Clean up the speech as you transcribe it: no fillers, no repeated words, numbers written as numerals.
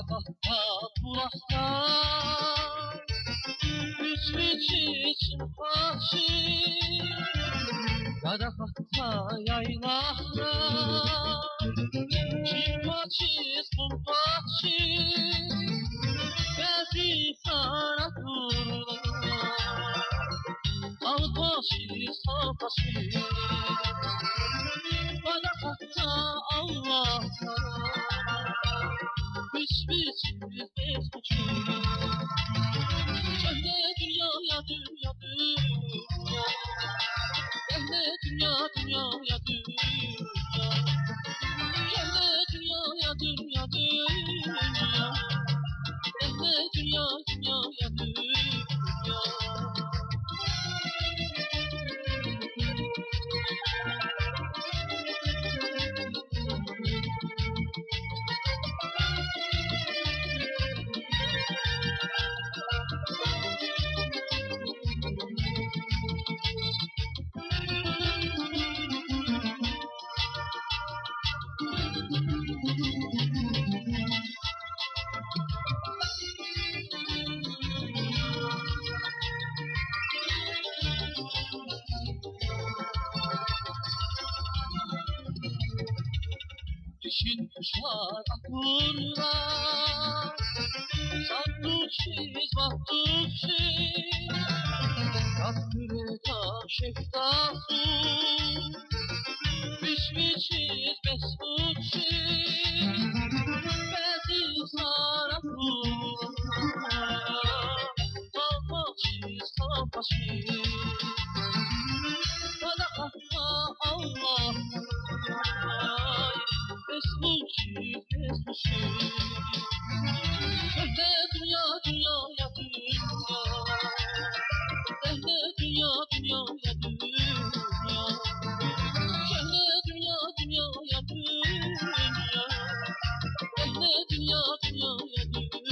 Kayabatta bulaklar Üç için başı Karabatta yaylaklar Çimpaçiz kumpaçı Gazi sana durlar Albaşı sopaşı Karabatta Allah'lar Hiçbir çiz beş buçuk Gel dünyaya dünya dünya Gel dünyaya dünya Gel dünyaya dünya dünya Gel dünyaya dünya Düşün kuşlar aklına Sanduçiz mahduçiz Katkırıda şeftası Pişmişiz besbuçiz Bezi sarafına Kalmaçiz kalmaçiz Bana kahta Allah Besbuçiz besbuçiz Öyle dünya dünyaya dünya Öyle dünya dünyaya dünya Öyle dünya dünyaya dünya Öyle dünya dünyaya dünya